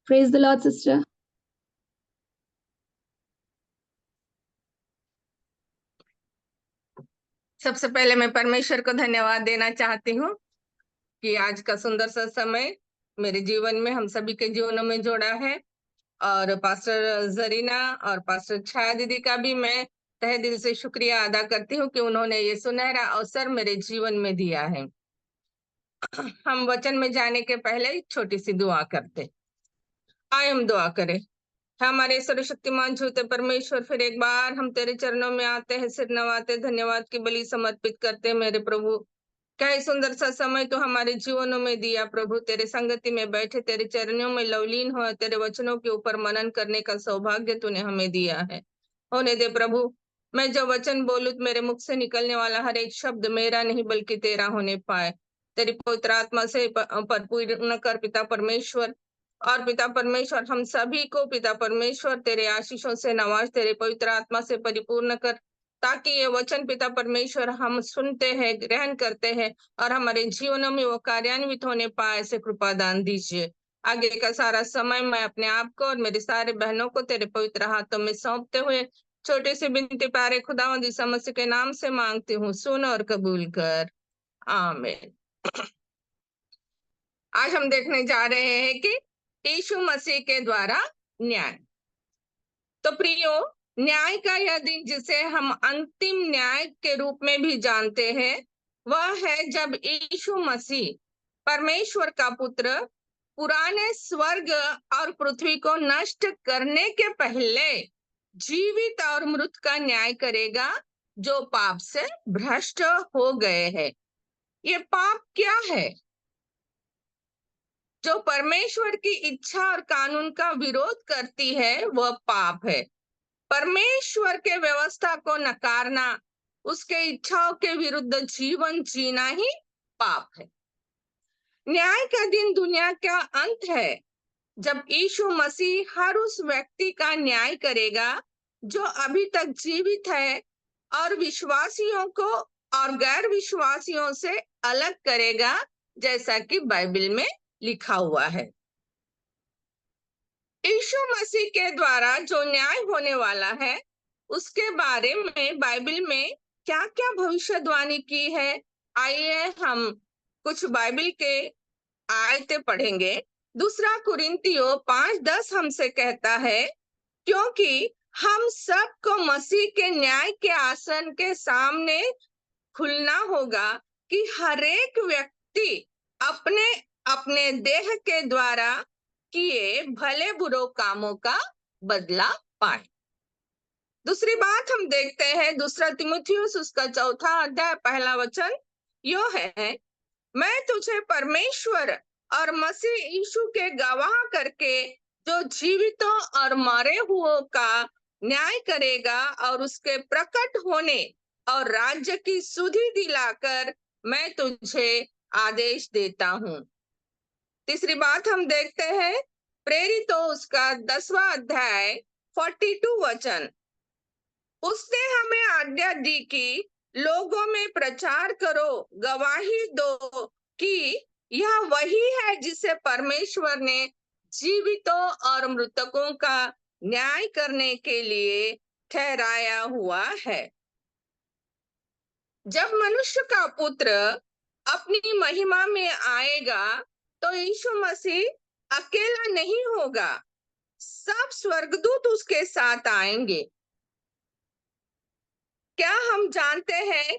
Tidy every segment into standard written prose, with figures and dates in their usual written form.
Praise the Lord, sister. सबसे पहले मैं परमेश्वर को धन्यवाद देना चाहती हूँ कि आज का सुंदर सा समय मेरे जीवन में, हम सभी के जीवनों में जोड़ा है। और पास्टर जरीना और पास्टर छाया दीदी का भी मैं तहे दिल से शुक्रिया अदा करती हूँ कि उन्होंने ये सुनहरा अवसर मेरे जीवन में दिया है। हम वचन में जाने के पहले एक छोटी सी दुआ करते। आए हम दुआ करें। हमारे सर्वशक्तिमान झूठे परमेश्वर, फिर एक बार हम तेरे चरणों में आते हैं, सिर नवाते, धन्यवाद की बलि समर्पित करते हैं। मेरे प्रभु, क्या ही सुंदर सा समय तो हमारे जीवनों में दिया प्रभु। तेरे संगति में बैठे, तेरे चरणों में लवलीन हो, तेरे वचनों के ऊपर मनन करने का सौभाग्य तूने हमें दिया है। होने दे प्रभु, मैं जो वचन बोलूं, मेरे मुख से निकलने वाला हर एक शब्द मेरा नहीं बल्कि तेरा होने पाए। तेरी पवित्र आत्मा से परिपूर्ण कर पिता परमेश्वर। और पिता परमेश्वर, हम सभी को पिता परमेश्वर तेरे आशीषों से नवाज, तेरे पवित्र आत्मा से परिपूर्ण कर, ताकि ये वचन पिता परमेश्वर हम सुनते हैं, ग्रहण करते हैं और हमारे जीवनों में वो कार्यान्वित होने पाए, ऐसे कृपा दान दीजिए। आगे का सारा समय मैं अपने आप को और मेरे सारे बहनों को तेरे पवित्र हाथों में सौंपते हुए छोटे से बिनती प्यारे खुदावंद यीशु मसीह के नाम से मांगती हूँ, सुन और कबूल कर, आमीन। आज हम देखने जा रहे हैं कि यीशु मसीह के द्वारा न्याय। तो प्रियो, न्याय का यह दिन जिसे हम अंतिम न्याय के रूप में भी जानते हैं, वह है जब यीशु मसीह परमेश्वर का पुत्र पुराने स्वर्ग और पृथ्वी को नष्ट करने के पहले जीवित और मृत का न्याय करेगा, जो पाप से भ्रष्ट हो गए हैं। ये पाप क्या है? जो परमेश्वर की इच्छा और कानून का विरोध करती है, वह पाप है। परमेश्वर के व्यवस्था को नकारना, उसके इच्छाओं के विरुद्ध जीवन जीना ही पाप है। न्याय का दिन दुनिया का अंत है, जब यीशु मसीह हर उस व्यक्ति का न्याय करेगा जो अभी तक जीवित है, और विश्वासियों को और गैर विश्वासियों से अलग करेगा, जैसा कि बाइबल में लिखा हुआ है। यीशु मसीह के द्वारा जो न्याय होने वाला है, उसके बारे में बाइबल में क्या क्या भविष्यवाणी की है, आइए हम कुछ बाइबल के आयतें पढ़ेंगे। दूसरा कुरिन्थियों 5:10 हमसे कहता है, क्योंकि हम सबको मसीह के न्याय के आसन के सामने खुलना होगा कि हरेक व्यक्ति अपने अपने देह के द्वारा किए भले बुरे कामों का बदला पाए। दूसरी बात हम देखते हैं, दूसरा तीमुथियुस उसका 4 अध्याय 1 वचन यो है, मैं तुझे परमेश्वर और मसीह यीशु के गवाह करके, जो जीवितों और मरे हुओं का न्याय करेगा और उसके प्रकट होने और राज्य की सुधि दिलाकर, मैं तुझे आदेश देता हूँ। तीसरी बात हम देखते हैं, प्रेरितों उसका 10वां अध्याय 42 वचन, उसने हमें आज्ञा दी कि लोगों में प्रचार करो, गवाही दो कि यह वही है जिसे परमेश्वर ने जीवितों और मृतकों का न्याय करने के लिए ठहराया हुआ है। जब मनुष्य का पुत्र अपनी महिमा में आएगा, तो यीशु मसीह अकेला नहीं होगा, सब स्वर्गदूत उसके साथ आएंगे। क्या हम जानते हैं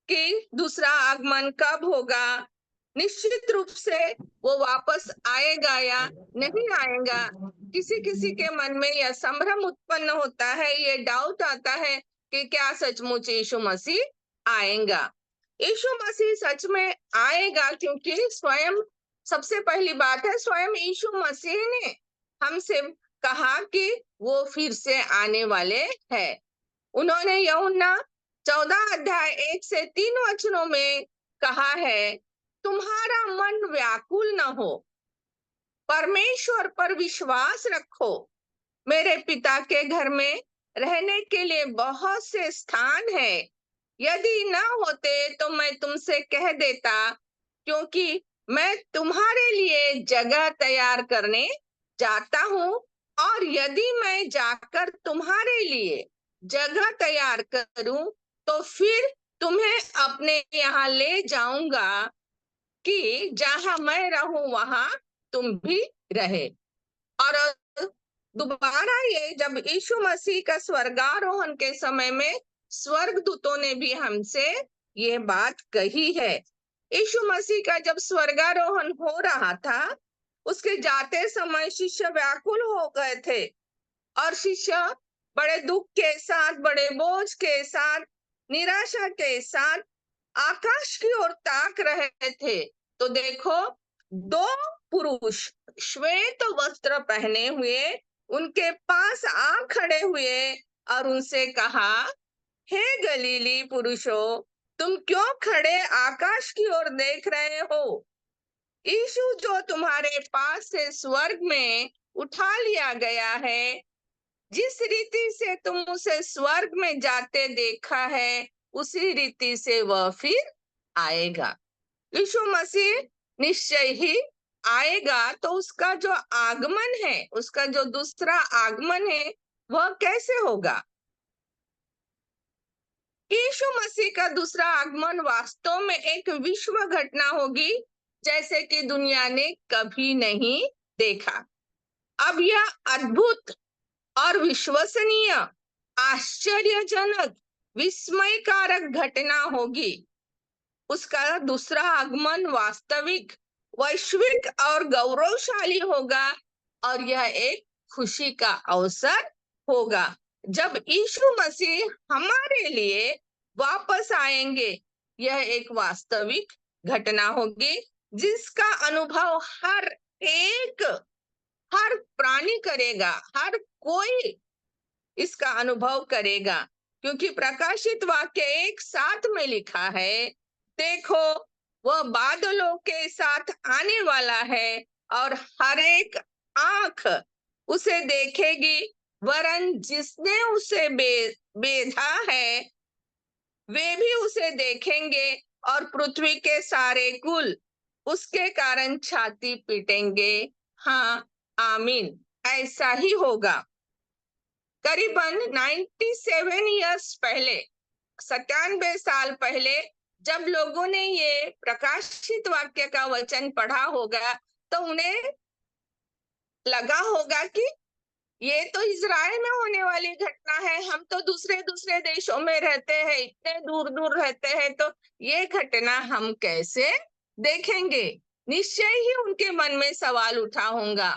कि दूसरा आगमन कब होगा? निश्चित रूप से वो वापस आएगा या नहीं आएगा, किसी किसी के मन में यह संभ्रम उत्पन्न होता है, ये डाउट आता है कि क्या सचमुच यीशु मसीह आएगा। यीशु मसीह सच में आएगा, क्योंकि स्वयं, सबसे पहली बात है, स्वयं यीशु मसीह ने हमसे कहा कि वो फिर से आने वाले हैं। उन्होंने यूहन्ना 14 अध्याय 1 से 3 वचनों में कहा है, तुम्हारा मन व्याकुल न हो, परमेश्वर पर विश्वास रखो, मेरे पिता के घर में रहने के लिए बहुत से स्थान है, यदि न होते तो मैं तुमसे कह देता, क्योंकि मैं तुम्हारे लिए जगह तैयार करने जाता हूँ, और यदि मैं जाकर तुम्हारे लिए जगह तैयार करूं, तो फिर तुम्हें अपने यहाँ ले जाऊंगा, कि जहां मैं रहूं वहां तुम भी रहे। और दोबारा ये जब यीशु मसीह का स्वर्गारोहण के समय में स्वर्गदूतों ने भी हमसे ये बात कही है। यीशु मसीह का जब स्वर्गारोहण हो रहा था, उसके जाते समय शिष्य व्याकुल हो गए थे, और शिष्य बड़े दुख के साथ, बड़े बोझ के साथ, निराशा के साथ आकाश की ओर ताक रहे थे। तो देखो, दो पुरुष श्वेत वस्त्र पहने हुए उनके पास आ खड़े हुए और उनसे कहा, हे गलीली पुरुषों, तुम क्यों खड़े आकाश की ओर देख रहे हो? यीशु जो तुम्हारे पास से स्वर्ग में उठा लिया गया है, जिस रीति से तुम उसे स्वर्ग में जाते देखा है, उसी रीति से वह फिर आएगा। यीशु मसीह निश्चय ही आएगा। तो उसका जो आगमन है, उसका जो दूसरा आगमन है, वह कैसे होगा? यीशु मसीह का दूसरा आगमन वास्तव में एक विश्व घटना होगी, जैसे कि दुनिया ने कभी नहीं देखा। अब यह अद्भुत और विश्वसनीय, आश्चर्यजनक, विस्मयकारक घटना होगी। उसका दूसरा आगमन वास्तविक, वैश्विक और गौरवशाली होगा, और यह एक खुशी का अवसर होगा जब यीशु मसीह हमारे लिए वापस आएंगे। यह एक वास्तविक घटना होगी, जिसका अनुभव एक हर प्राणी करेगा, हर कोई इसका अनुभव करेगा, क्योंकि प्रकाशित वाक्य 1:7 में लिखा है, देखो वह बादलों के साथ आने वाला है, और हर एक आंख उसे देखेगी, वरन जिसने उसे बेधा है वे भी उसे देखेंगे, और पृथ्वी के सारे कुल उसके कारण छाती पीटेंगे। हाँ, आमीन, ऐसा ही होगा। करीबन 97 ईयर्स पहले, 97 साल पहले, जब लोगों ने ये प्रकाशित वाक्य का वचन पढ़ा होगा, तो उन्हें लगा होगा कि ये तो इज़राइल में होने वाली घटना है, हम तो दूसरे दूसरे देशों में रहते हैं, इतने दूर दूर रहते हैं, तो ये घटना हम कैसे देखेंगे? निश्चय ही उनके मन में सवाल उठा होगा।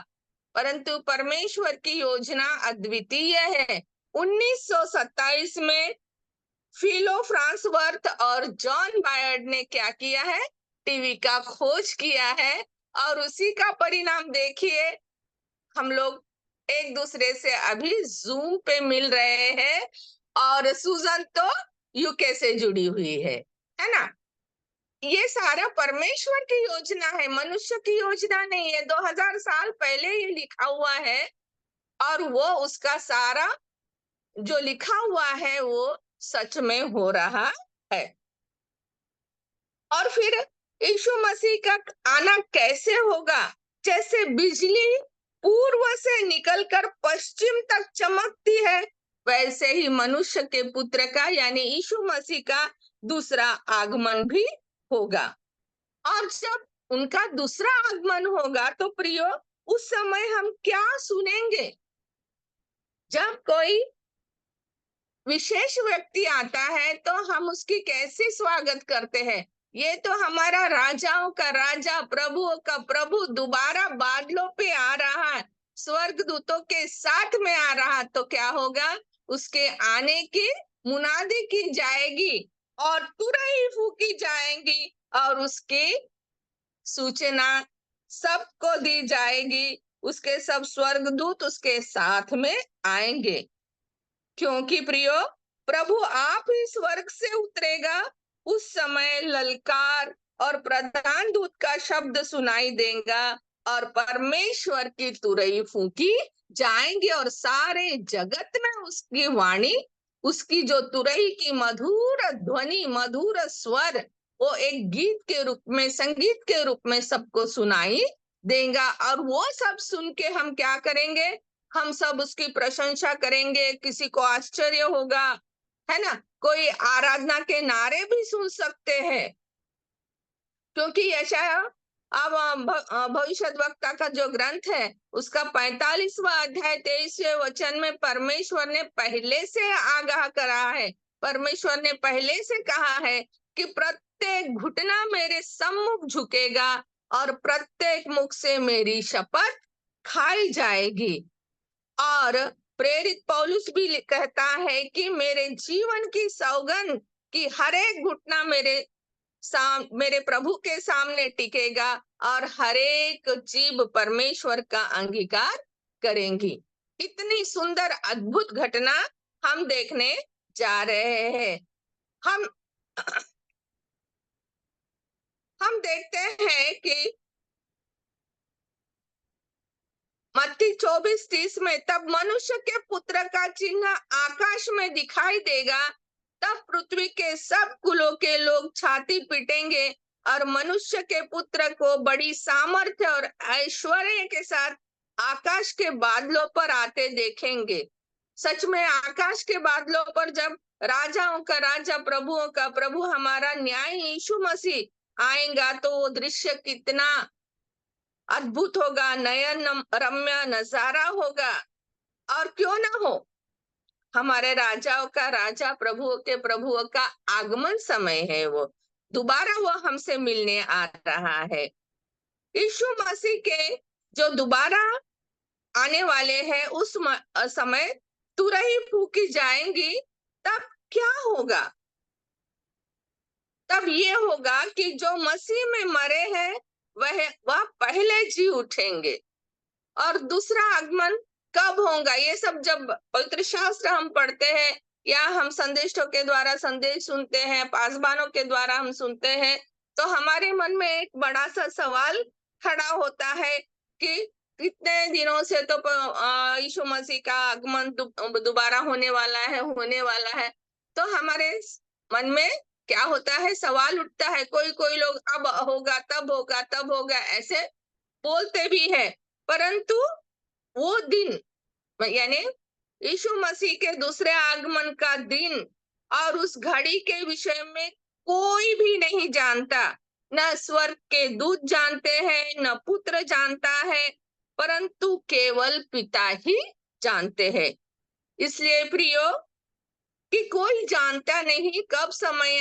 परंतु परमेश्वर की योजना अद्वितीय है। 1927 में फिलो फ्रांसवर्थ और जॉन बायर्ड ने क्या किया है? टीवी का खोज किया है, और उसी का परिणाम देखिए, हम लोग एक दूसरे से अभी जूम पे मिल रहे हैं, और सुजन तो यूके से जुड़ी हुई है ना? ये सारा परमेश्वर की योजना है, मनुष्य की योजना नहीं है। 2000 साल पहले ये लिखा हुआ है, और वो उसका सारा जो लिखा हुआ है वो सच में हो रहा है। और फिर यीशु मसीह का आना कैसे होगा? जैसे बिजली पूर्व से निकलकर पश्चिम तक चमकती है, वैसे ही मनुष्य के पुत्र का यानी यीशु मसीह का दूसरा आगमन भी होगा। और जब उनका दूसरा आगमन होगा, तो प्रियो, उस समय हम क्या सुनेंगे? जब कोई विशेष व्यक्ति आता है, तो हम उसकी कैसे स्वागत करते हैं? ये तो हमारा राजाओं का राजा, प्रभुओं का प्रभु दोबारा बादलों पे आ रहा है, स्वर्गदूतों के साथ में आ रहा, तो क्या होगा? उसके आने की मुनादी की जाएगी, और तुरही फूकी जाएंगी, और उसकी सूचना सबको दी जाएगी। उसके सब स्वर्गदूत उसके साथ में आएंगे, क्योंकि प्रियो, प्रभु आप ही स्वर्ग से उतरेगा। उस समय ललकार और प्रधान दूत का शब्द सुनाई देगा, और परमेश्वर की तुरही फूकी जाएंगे, और सारे जगत में उसकी वाणी, उसकी जो तुरही की मधुर ध्वनि, मधुर स्वर, वो एक गीत के रूप में, संगीत के रूप में सबको सुनाई देगा, और वो सब सुन के हम क्या करेंगे, हम सब उसकी प्रशंसा करेंगे, किसी को आश्चर्य होगा, है ना। कोई आराधना के नारे भी सुन सकते हैं, क्योंकि यशाया, अब भविष्यद्वक्ता का जो ग्रंथ है उसका 45वां अध्याय 23वें वचन में परमेश्वर ने पहले से आगाह करा है, परमेश्वर ने पहले से कहा है कि प्रत्येक घुटना मेरे सम्मुख झुकेगा और प्रत्येक मुख से मेरी शपथ खाई जाएगी। और प्रेरित पौलुस भी कहता है कि मेरे जीवन की सौगंध कि हर एक घुटना मेरे प्रभु के सामने टिकेगा और हर एक जीभ परमेश्वर का अंगीकार करेंगी। इतनी सुंदर अद्भुत घटना हम देखने जा रहे हैं। हम देखते हैं कि मत्ती 24:30 में, तब मनुष्य के पुत्र का चिन्ह आकाश में दिखाई देगा, तब पृथ्वी के सब कुलों के लोग छाती पीटेंगे और मनुष्य के पुत्र को बड़ी सामर्थ्य और ऐश्वर्य के साथ आकाश के बादलों पर आते देखेंगे। सच में आकाश के बादलों पर जब राजाओं का राजा, प्रभुओं का प्रभु, हमारा न्याय यीशु मसीह आएगा, तो वो दृश्य कितना अद्भुत होगा, नयन रम्य नजारा होगा। और क्यों ना हो, हमारे राजाओं का राजा, प्रभुओं के प्रभुओं का आगमन समय है, वो दोबारा वो हमसे मिलने आ रहा है। यीशु मसीह के जो दोबारा आने वाले हैं उस समय तुरही फूकी जाएंगी, तब क्या होगा? तब ये होगा कि जो मसीह में मरे हैं वह पहले जी उठेंगे। और दूसरा आगमन कब होगा, ये सब जब पवित्र शास्त्र हम पढ़ते हैं या हम संदेशों के द्वारा संदेश सुनते हैं, पासबानों के द्वारा हम सुनते हैं, तो हमारे मन में एक बड़ा सा सवाल खड़ा होता है कि कितने दिनों से तो यीशु मसीह का आगमन दोबारा होने वाला है। तो हमारे मन में क्या होता है, सवाल उठता है। कोई कोई लोग अब होगा, तब होगा, तब होगा, ऐसे बोलते भी है। परंतु वो दिन, यानी यीशु मसीह के दूसरे आगमन का दिन और उस घड़ी के विषय में कोई भी नहीं जानता। न स्वर्ग के दूत जानते हैं, न पुत्र जानता है, परंतु केवल पिता ही जानते हैं। इसलिए प्रियो, कि कोई जानता नहीं कब समय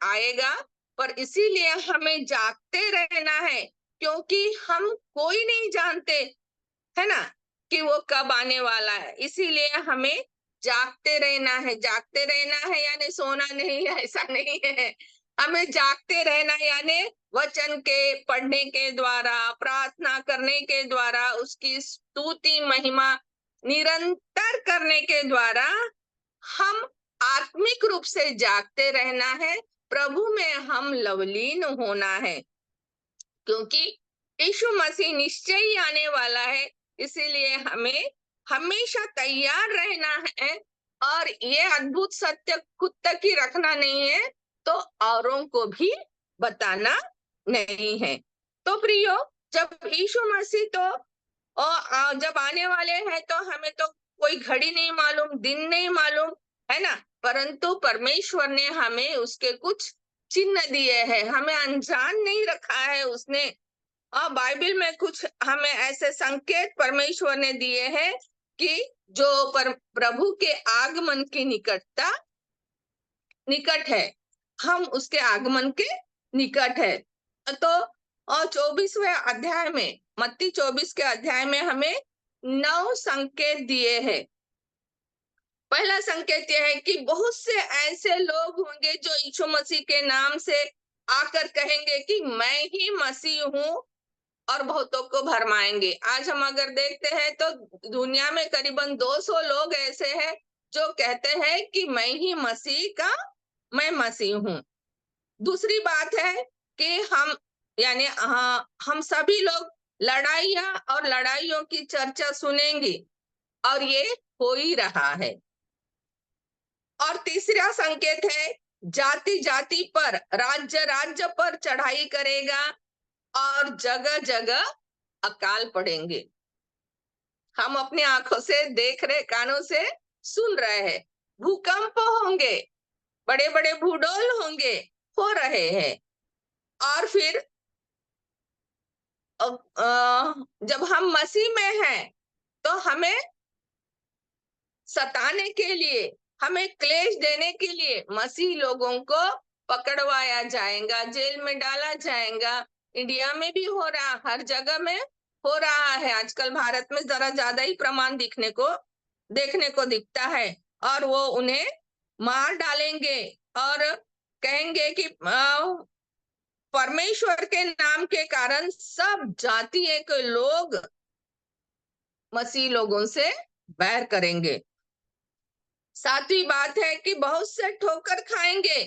आएगा, पर इसीलिए हमें जागते रहना है, क्योंकि हम कोई नहीं जानते, है ना, कि वो कब आने वाला है। इसीलिए हमें जागते रहना है। जागते रहना है यानी सोना नहीं है, ऐसा नहीं है। हमें जागते रहना यानी वचन के पढ़ने के द्वारा, प्रार्थना करने के द्वारा, उसकी स्तुति महिमा निरंतर करने के द्वारा हम आत्मिक रूप से जागते रहना है। प्रभु में हम लवलीन होना है, क्योंकि यीशु मसीह निश्चय ही आने वाला है। इसीलिए हमें हमेशा तैयार रहना है, और ये अद्भुत सत्य खुद तक ही रखना नहीं है, तो औरों को भी बताना नहीं है। तो प्रियो, जब यीशु मसीह तो जब आने वाले हैं, तो हमें तो कोई घड़ी नहीं मालूम, दिन नहीं मालूम, है ना, परंतु परमेश्वर ने हमें उसके कुछ चिन्ह दिए हैं, हमें अनजान नहीं रखा है उसने। और बाइबल में कुछ हमें ऐसे संकेत परमेश्वर ने दिए हैं कि जो प्रभु के आगमन की निकट है, हम उसके आगमन के निकट है। तो 24वें अध्याय में, मत्ती 24 के अध्याय में हमें 9 संकेत दिए हैं। पहला संकेत यह है कि बहुत से ऐसे लोग होंगे जो यीशु मसीह के नाम से आकर कहेंगे कि मैं ही मसीह हूँ, और बहुतों को भरमाएंगे। आज हम अगर देखते हैं तो दुनिया में करीबन 200 लोग ऐसे हैं जो कहते हैं कि मैं मसीह हूँ। दूसरी बात है कि हम सभी लोग लड़ाइयाँ और लड़ाइयों की चर्चा सुनेंगे, और ये हो ही रहा है। और तीसरा संकेत है, जाति जाति पर, राज्य राज्य पर चढ़ाई करेगा और जगह जगह अकाल पड़ेंगे। हम अपनी आंखों से देख रहे, कानों से सुन रहे हैं। भूकंप होंगे, बड़े बड़े भूडोल होंगे, हो रहे हैं। और फिर जब हम मसीह में हैं तो हमें सताने के लिए, हमें क्लेश देने के लिए मसीह लोगों को पकड़वाया जाएगा, जेल में डाला जाएगा। इंडिया में भी हो रहा, हर जगह में हो रहा है। आजकल भारत में जरा ज्यादा ही प्रमाण देखने को दिखता है। और वो उन्हें मार डालेंगे और कहेंगे कि परमेश्वर के नाम के कारण सब जातीय के लोग मसीह लोगों से बैर करेंगे। सातवीं बात है कि बहुत से ठोकर खाएंगे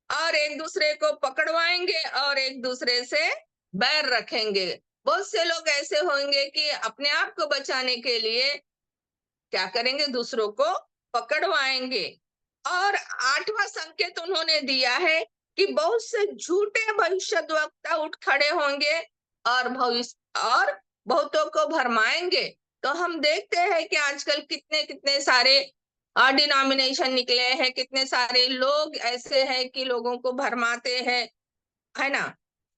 और एक दूसरे को पकड़वाएंगे और एक दूसरे से बैर रखेंगे। बहुत से लोग ऐसे होंगे कि अपने आप को बचाने के लिए क्या करेंगे, दूसरों को पकड़वाएंगे। और आठवां संकेत उन्होंने दिया है कि बहुत से झूठे भविष्यद्वक्ता उठ खड़े होंगे और बहुतों को भरमाएंगे। तो हम देखते हैं कि आजकल कितने कितने सारे डिनोमिनेशन निकले हैं, कितने सारे लोग ऐसे हैं कि लोगों को भरमाते हैं, है ना।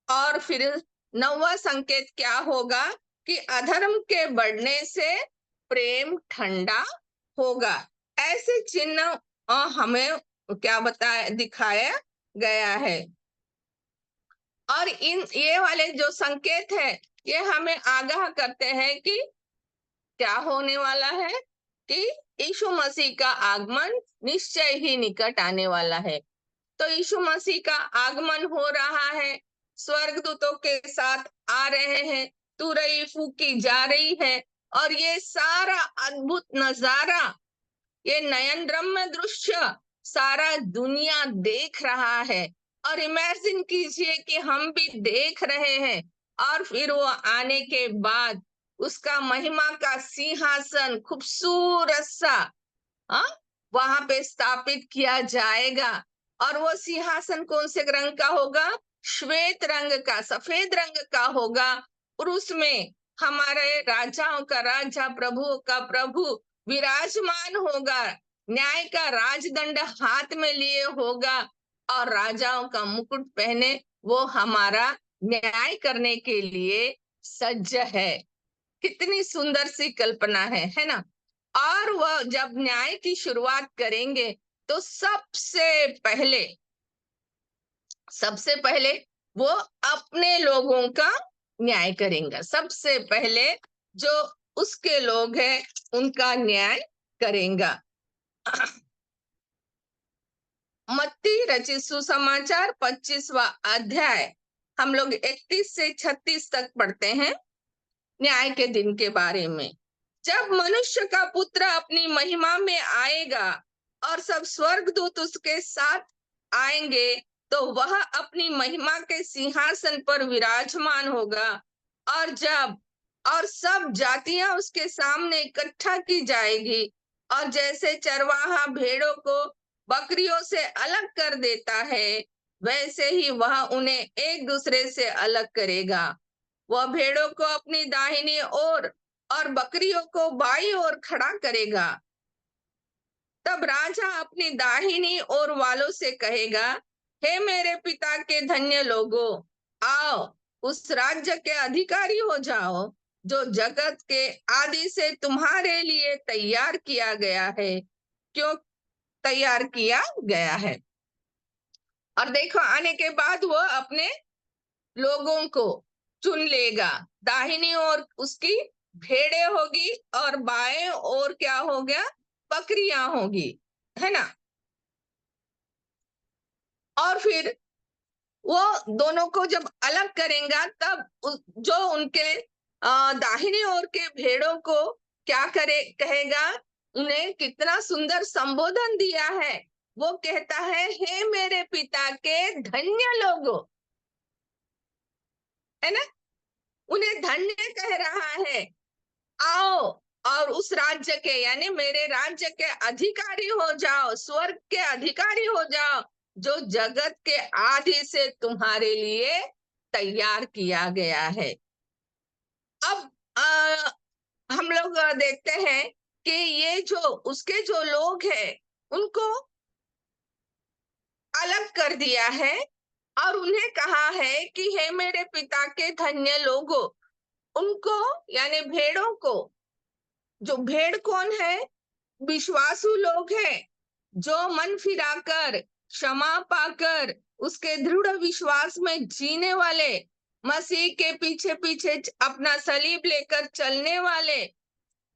और फिर नौवां संकेत क्या होगा कि अधर्म के बढ़ने से प्रेम ठंडा होगा। ऐसे चिन्ह हमें क्या दिखाया गया है। और ये वाले जो संकेत है ये हमें आगाह करते हैं कि क्या होने वाला है, कि यीशु मसीह का आगमन निश्चय ही निकट आने वाला है। तो यीशु मसीह का आगमन हो रहा है, स्वर्गदूतों के साथ आ रहे हैं, तुरही फूकी जा रही है। और ये सारा अद्भुत नजारा, ये नयनरम्य दृश्य सारा दुनिया देख रहा है। और इमेजिन कीजिए कि हम भी देख रहे हैं। और फिर वो आने के बाद उसका महिमा का सिंहासन खूबसूरत सा वहां पे स्थापित किया जाएगा। और वो सिंहासन कौन से रंग का होगा? श्वेत रंग का, सफेद रंग का होगा। और उसमें हमारे राजाओं का राजा, प्रभुओं का प्रभु विराजमान होगा, न्याय का राजदंड हाथ में लिए होगा और राजाओं का मुकुट पहने वो हमारा न्याय करने के लिए सज्ज है। कितनी सुंदर सी कल्पना है ना। और वह जब न्याय की शुरुआत करेंगे तो सबसे पहले वो अपने लोगों का न्याय करेंगे। सबसे पहले जो उसके लोग हैं उनका न्याय करेंगा। मत्ती रचित सुसमाचार 25वां अध्याय हम लोग 31 से 36 तक पढ़ते हैं, न्याय के दिन के बारे में। जब मनुष्य का पुत्र अपनी महिमा में आएगा और सब स्वर्गदूत उसके साथ आएंगे, तो वह अपनी महिमा के सिंहासन पर विराजमान होगा। और सब जातियां उसके सामने इकट्ठा की जाएगी। और जैसे चरवाहा भेड़ों को बकरियों से अलग कर देता है, वैसे ही वह उन्हें एक दूसरे से अलग करेगा। वह भेड़ों को अपनी दाहिनी ओर और बकरियों को बाईं ओर खड़ा करेगा। तब राजा अपनी दाहिनी ओर वालों से कहेगा, हे मेरे पिता के धन्य लोगों, आओ उस राज्य के अधिकारी हो जाओ जो जगत के आदि से तुम्हारे लिए तैयार किया गया है। क्यों तैयार किया गया है? और देखो, आने के बाद वो अपने लोगों को चुन लेगा। दाहिनी ओर उसकी भेड़ें होगी और बाएं ओर क्या हो गया? बकरियां होगी, है ना। और फिर वो दोनों को जब अलग करेगा तब जो उनके दाहिनी ओर के भेड़ों को क्या कहेगा? उन्हें कितना सुंदर संबोधन दिया है। वो कहता है, हे मेरे पिता के धन्य लोगों, है ना। उन्हें धन्य कह रहा है। आओ और उस राज्य के, यानी मेरे राज्य के अधिकारी हो जाओ, स्वर्ग के अधिकारी हो जाओ जो जगत के आदि से तुम्हारे लिए तैयार किया गया है। अब हम लोग देखते हैं कि ये जो उसके जो लोग हैं उनको अलग कर दिया है और उन्हें कहा है कि हे मेरे पिता के धन्य लोगों, उनको यानी भेड़ों को, जो भेड़ कौन है? विश्वासु लोग हैं, जो मन फिराकर, क्षमा पाकर, उसके दृढ़ विश्वास में जीने वाले, मसीह के पीछे पीछे अपना सलीब लेकर चलने वाले,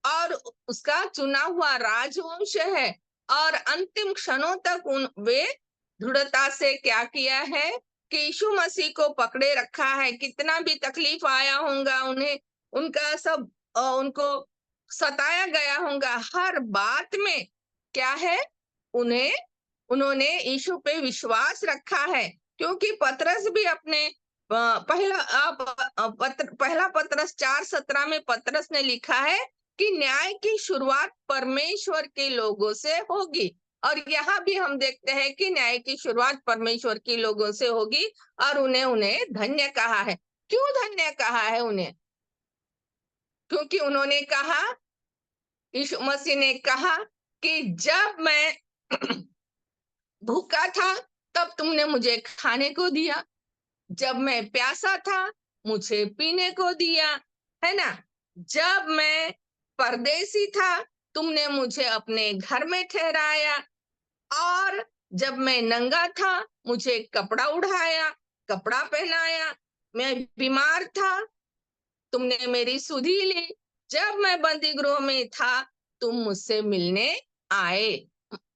और उसका चुना हुआ राजवंश है। और अंतिम क्षणों तक वे दृढ़ता से क्या किया है कि यीशु मसीह को पकड़े रखा है। कितना भी तकलीफ आया होगा उन्हें, उनका सब उनको सताया गया होगा, हर बात में क्या है, उन्हें उन्होंने यीशु पे विश्वास रखा है। क्योंकि पतरस भी अपने पहला पतरस 4:17 में पतरस ने लिखा है कि न्याय की शुरुआत परमेश्वर के लोगों से होगी। और यहाँ भी हम देखते हैं कि न्याय की शुरुआत परमेश्वर के लोगों से होगी, और उन्हें उन्हें धन्य कहा है। क्यों धन्य कहा है उन्हें? क्योंकि उन्होंने कहा, यीशु मसीह ने कहा कि जब मैं भूखा था तब तुमने मुझे खाने को दिया, जब मैं प्यासा था मुझे पीने को दिया, है ना? जब मैं परदेसी था तुमने मुझे अपने घर में ठहराया, और जब मैं नंगा था मुझे कपड़ा उड़ाया, कपड़ा पहनाया, मैं बीमार था तुमने मेरी सुधि ली, जब मैं बंदी गृह में था तुम मुझसे मिलने आए।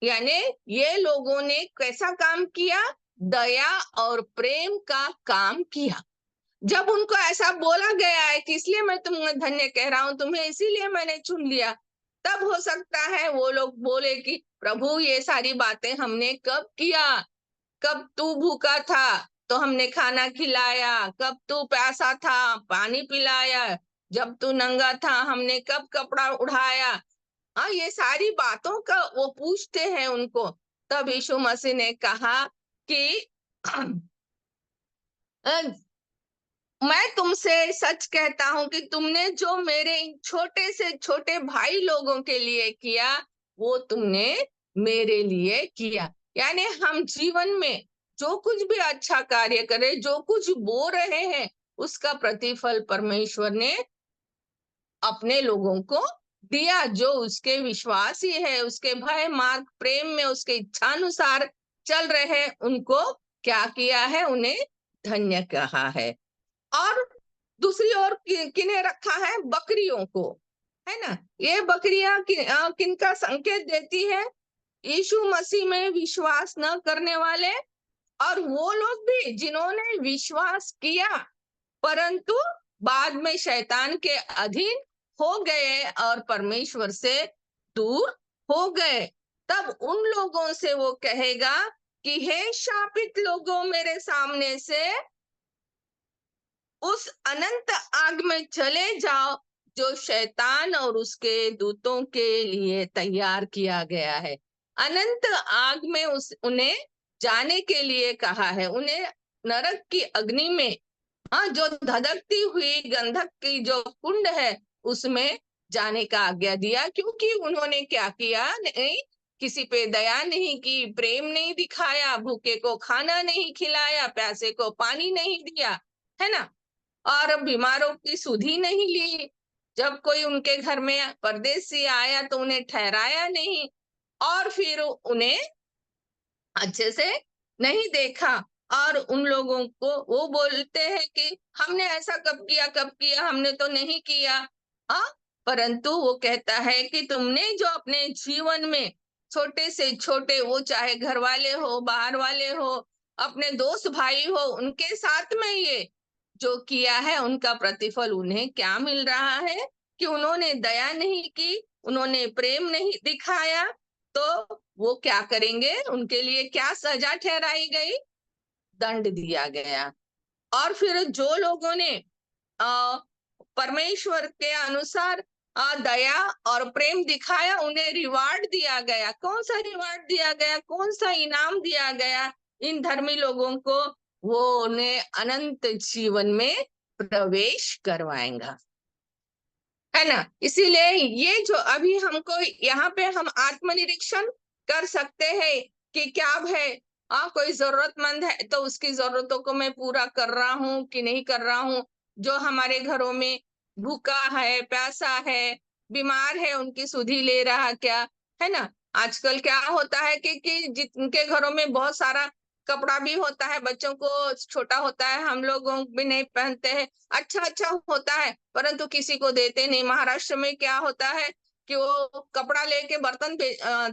यानी ये लोगों ने कैसा काम किया? दया और प्रेम का काम किया। जब उनको ऐसा बोला गया है कि इसलिए मैं तुम्हें धन्य कह रहा हूं, तुम्हें इसीलिए मैंने चुन लिया, तब हो सकता है वो लोग बोले कि प्रभु ये सारी बातें हमने कब किया? कब तू भूखा था तो हमने खाना खिलाया, कब तू प्यासा था पानी पिलाया, जब तू नंगा था हमने कब कपड़ा उड़ाया? हाँ, ये सारी बातों का वो पूछते हैं उनको। तब यीशु मसीह ने कहा कि मैं तुमसे सच कहता हूं कि तुमने जो मेरे इन छोटे से छोटे भाई लोगों के लिए किया, वो तुमने मेरे लिए किया। यानी हम जीवन में जो कुछ भी अच्छा कार्य करें, जो कुछ बोल रहे हैं, उसका प्रतिफल परमेश्वर ने अपने लोगों को दिया, जो उसके विश्वासी है, उसके भय मार्ग प्रेम में उसके इच्छानुसार चल रहे हैं, उनको क्या किया है? उन्हें धन्य कहा है। और दूसरी ओर किन्हें रखा है? बकरियों को, है ना? ये बकरियां किनका संकेत देती है? यीशु मसीह में विश्वास न करने वाले, और वो लोग भी जिन्होंने विश्वास किया परंतु बाद में शैतान के अधीन हो गए और परमेश्वर से दूर हो गए। तब उन लोगों से वो कहेगा कि हे शापित लोगों, मेरे सामने से उस अनंत आग में चले जाओ जो शैतान और उसके दूतों के लिए तैयार किया गया है। अनंत आग में उन्हें जाने के लिए कहा है, उन्हें नरक की अग्नि में, हाँ, जो धधकती हुई गंधक की जो कुंड है उसमें जाने का आज्ञा दिया। क्योंकि उन्होंने क्या किया? नहीं, किसी पे दया नहीं की, प्रेम नहीं दिखाया, भूखे को खाना नहीं खिलाया, प्यासे को पानी नहीं दिया, है ना? और बीमारों की सुधि नहीं ली। जब कोई उनके घर में परदेसी आया तो उन्हें ठहराया नहीं, और फिर उन्हें अच्छे से नहीं देखा। और उन लोगों को वो बोलते हैं कि हमने ऐसा कब किया, कब किया, हमने तो नहीं किया। हाँ, परंतु वो कहता है कि तुमने जो अपने जीवन में छोटे से छोटे, वो चाहे घर वाले हो, बाहर वाले हो, अपने दोस्त भाई हो, उनके साथ में ये जो किया है, उनका प्रतिफल उन्हें क्या मिल रहा है? कि उन्होंने दया नहीं की, उन्होंने प्रेम नहीं दिखाया, तो वो क्या करेंगे? उनके लिए क्या सजा ठहराई गई? दंड दिया गया। और फिर जो लोगों ने परमेश्वर के अनुसार दया और प्रेम दिखाया, उन्हें रिवार्ड दिया गया। कौन सा रिवार्ड दिया गया? कौन सा इनाम दिया गया इन धर्मी लोगों को? वो उन्हें अनंत जीवन में प्रवेश करवाएगा। है ना। इसीलिए ये जो अभी हमको यहाँ पे हम आत्मनिरीक्षण कर सकते हैं कि क्या है, कोई जरूरतमंद है तो उसकी जरूरतों को मैं पूरा कर रहा हूँ कि नहीं कर रहा हूँ। जो हमारे घरों में भूखा है, प्यासा है, बीमार है, उनकी सुधि ले रहा क्या, है ना। आजकल क्या होता है कि जिनके घरों में बहुत सारा कपड़ा भी होता है, बच्चों को छोटा होता है, हम लोगों भी नहीं पहनते हैं, अच्छा अच्छा होता है, परंतु किसी को देते नहीं। महाराष्ट्र में क्या होता है कि वो कपड़ा लेके बर्तन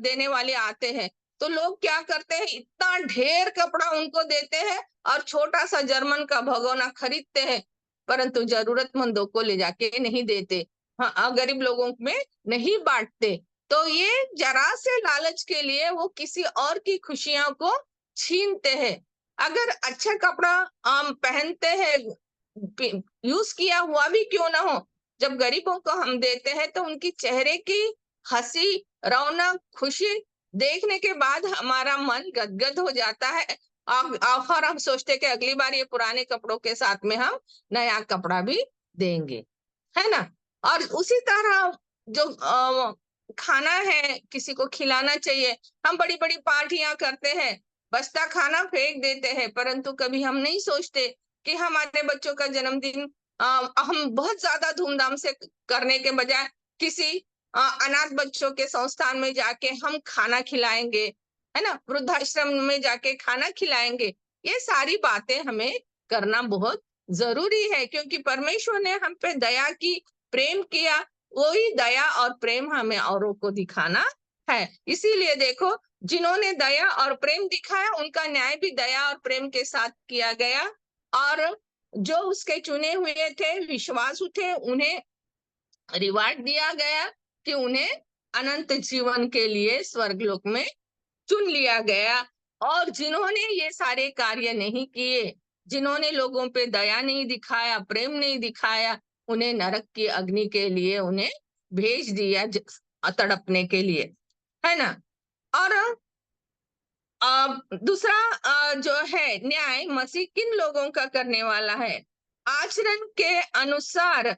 देने वाले आते हैं, तो लोग क्या करते हैं, इतना ढेर कपड़ा उनको देते हैं और छोटा सा जर्मन का भगोना खरीदते हैं, परंतु जरूरतमंदों को ले जाके नहीं देते। हाँ, गरीब लोगों में नहीं बांटते। तो ये जरा से लालच के लिए वो किसी और की खुशियों को छीनते हैं। अगर अच्छा कपड़ा हम पहनते हैं, यूज किया हुआ भी क्यों ना हो, जब गरीबों को हम देते हैं तो उनकी चेहरे की हंसी, रौनक, खुशी देखने के बाद हमारा मन गदगद हो जाता है। और हम सोचते हैं कि अगली बार ये पुराने कपड़ों के साथ में हम नया कपड़ा भी देंगे, है ना। और उसी तरह जो खाना है किसी को खिलाना चाहिए। हम बड़ी बड़ी पार्टियां करते हैं, बचता खाना फेंक देते हैं, परंतु कभी हम नहीं सोचते कि हमारे बच्चों का जन्मदिन हम बहुत ज्यादा धूमधाम से करने के बजाय किसी अनाथ बच्चों के संस्थान में जाके हम खाना खिलाएंगे, है ना, वृद्धाश्रम में जाके खाना खिलाएंगे। ये सारी बातें हमें करना बहुत जरूरी है, क्योंकि परमेश्वर ने हम पे दया की, प्रेम किया, वही दया और प्रेम हमें औरों को दिखाना है। इसीलिए देखो, जिन्होंने दया और प्रेम दिखाया उनका न्याय भी दया और प्रेम के साथ किया गया, और जो उसके चुने हुए थे, विश्वास उठे, उन्हें रिवार्ड दिया गया कि उन्हें अनंत जीवन के लिए स्वर्गलोक में चुन लिया गया। और जिन्होंने ये सारे कार्य नहीं किए, जिन्होंने लोगों पे दया नहीं दिखाया, प्रेम नहीं दिखाया, उन्हें नरक की अग्नि के लिए उन्हें भेज दिया, तड़पने के लिए, है ना। और दूसरा जो है न्याय मसीह किन लोगों का करने वाला है, आचरण के अनुसार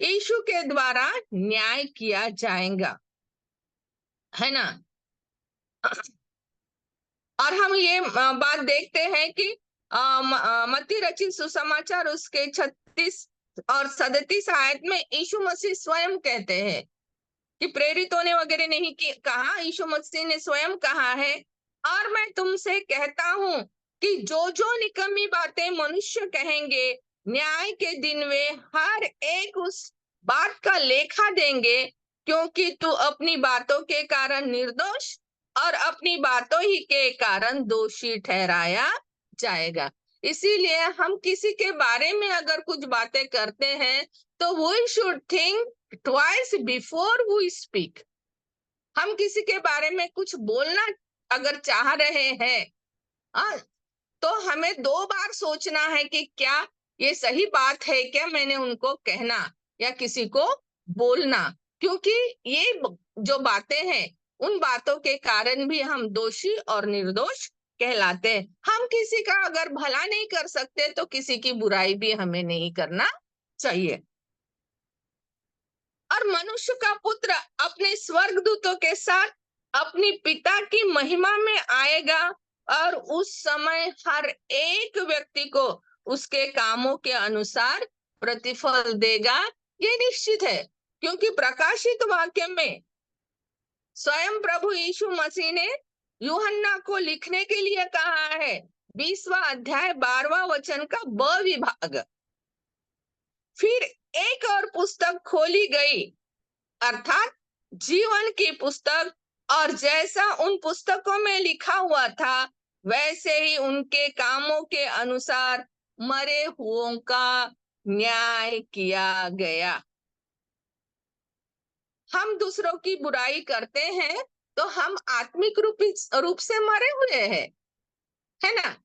यीशु के द्वारा न्याय किया जाएगा, है ना। और हम ये बात देखते हैं कि मत्ती रचित सुसमाचार उसके 36 और 37 आयत में यीशु मसीह स्वयं कहते हैं कि प्रेरितों ने वगैरह नहीं कहा, यीशु मसीह ने स्वयं कहा है, और मैं तुमसे कहता हूं कि जो जो निकम्मी बातें मनुष्य कहेंगे, न्याय के दिन वे हर एक उस बात का लेखा देंगे, क्योंकि तू अपनी बातों के कारण निर्दोष और अपनी बातों ही के कारण दोषी ठहराया जाएगा। इसीलिए हम किसी के बारे में अगर कुछ बातें करते हैं तो we should think twice before we speak. हम किसी के बारे में कुछ बोलना अगर चाह रहे हैं, हाँ, तो हमें 2 बार सोचना है कि क्या ये सही बात है क्या मैंने उनको कहना या किसी को बोलना, क्योंकि ये जो बातें हैं उन बातों के कारण भी हम दोषी और निर्दोष कहलाते हैं। हम किसी का अगर भला नहीं कर सकते तो किसी की बुराई भी हमें नहीं करना चाहिए। और मनुष्य का पुत्र अपने स्वर्गदूतों के साथ अपनी पिता की महिमा में आएगा, और उस समय हर एक व्यक्ति को उसके कामों के अनुसार प्रतिफल देगा। ये निश्चित है, क्योंकि प्रकाशित वाक्य में स्वयं प्रभु यीशु मसीह ने यूहन्ना को लिखने के लिए कहा है, 20वां अध्याय 12वां वचन का ब विभाग। फिर एक और पुस्तक खोली गई, अर्थात जीवन की पुस्तक, और जैसा उन पुस्तकों में लिखा हुआ था वैसे ही उनके कामों के अनुसार मरे हुओं का न्याय किया गया। हम दूसरों की बुराई करते हैं तो हम आत्मिक रूप से मरे हुए हैं, है ना।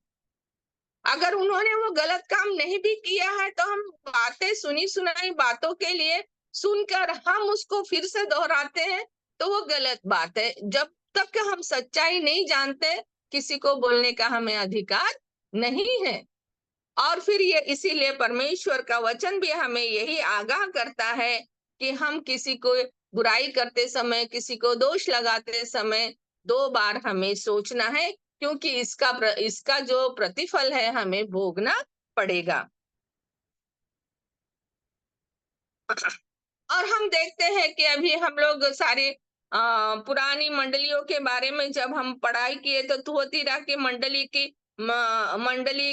अगर उन्होंने वो गलत काम नहीं भी किया है तो हम बातें, सुनी सुनाई बातों के लिए सुनकर हम उसको फिर से दोहराते हैं, तो वो गलत बात है। जब तक हम सच्चाई नहीं जानते किसी को बोलने का हमें अधिकार नहीं है। और फिर ये इसीलिए परमेश्वर का वचन भी हमें यही आगाह करता है कि हम किसी को बुराई करते समय, किसी को दोष लगाते समय 2 बार हमें सोचना है, क्योंकि इसका जो प्रतिफल है हमें भोगना पड़ेगा। और हम देखते हैं कि अभी हम लोग सारी पुरानी मंडलियों के बारे में जब हम पढ़ाई किए तो थुआतीरा की मंडली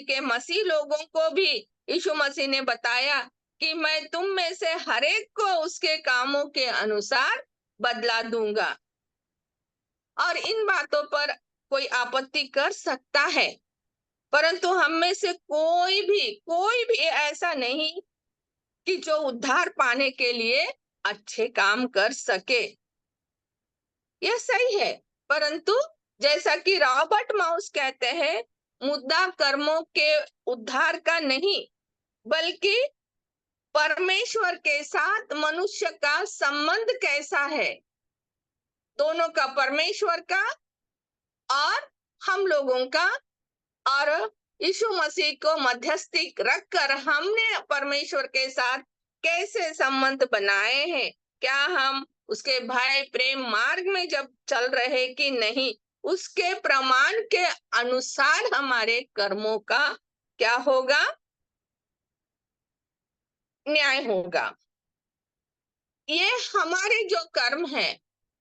के मसीह लोगों को भी यीशु मसीह ने बताया कि मैं तुम में से हर एक को उसके कामों के अनुसार बदला दूंगा। और इन बातों पर कोई आपत्ति कर सकता है, परंतु हम में से कोई भी ऐसा नहीं कि जो उद्धार पाने के लिए अच्छे काम कर सके। यह सही है, परंतु जैसा कि रॉबर्ट माउस कहते हैं, मुद्दा कर्मों के उद्धार का नहीं, बल्कि परमेश्वर के साथ मनुष्य का संबंध कैसा है, दोनों का, परमेश्वर का और हम लोगों का। और यीशु मसीह को मध्यस्थी रखकर हमने परमेश्वर के साथ कैसे संबंध बनाए हैं, क्या हम उसके भाई प्रेम मार्ग में जब चल रहे कि नहीं, उसके प्रमाण के अनुसार हमारे कर्मों का क्या होगा, न्याय होगा। ये हमारे जो कर्म है,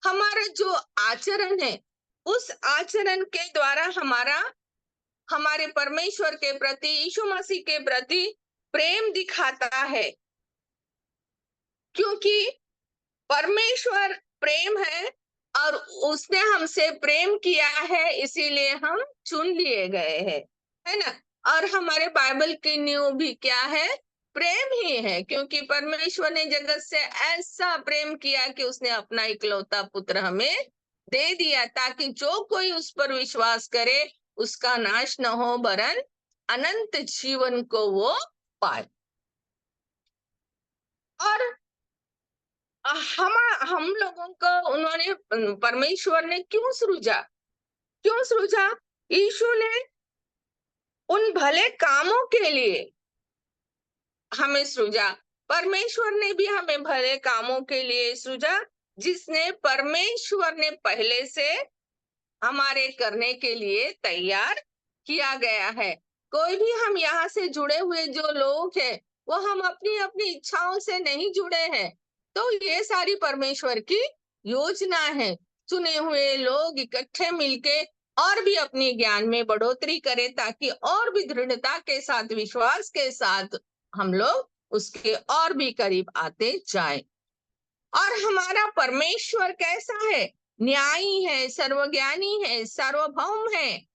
हमारा जो आचरण है, उस आचरण के द्वारा हमारे परमेश्वर के प्रति, यीशु मसीह के प्रति प्रेम दिखाता है, क्योंकि परमेश्वर प्रेम है और उसने हमसे प्रेम किया है, इसीलिए हम चुन लिए गए हैं, है ना। और हमारे बाइबल की नींव भी क्या है, प्रेम ही है, क्योंकि परमेश्वर ने जगत से ऐसा प्रेम किया कि उसने अपना इकलौता पुत्र हमें दे दिया, ताकि जो कोई उस पर विश्वास करे उसका नाश न हो, वरन अनंत जीवन को वो पाए। और हम लोगों को उन्होंने, परमेश्वर ने क्यों सृजा? यीशु ने उन भले कामों के लिए हमें सृजा। परमेश्वर ने भी हमें भले कामों के लिए सृजा, जिसने परमेश्वर ने पहले से हमारे करने के लिए तैयार किया गया है। कोई भी हम यहाँ से जुड़े हुए जो लोग हैं, वो हम अपनी अपनी इच्छाओं से नहीं जुड़े हैं, तो ये सारी परमेश्वर की योजना है। चुने हुए लोग इकट्ठे मिलके और भी अपने ज्ञान में बढ़ोतरी करें, ताकि और भी दृढ़ता के साथ, विश्वास के साथ हम लोग उसके और भी करीब आते जाएं। और हमारा परमेश्वर कैसा है? न्यायी है, सर्वज्ञानी है, सार्वभौम है,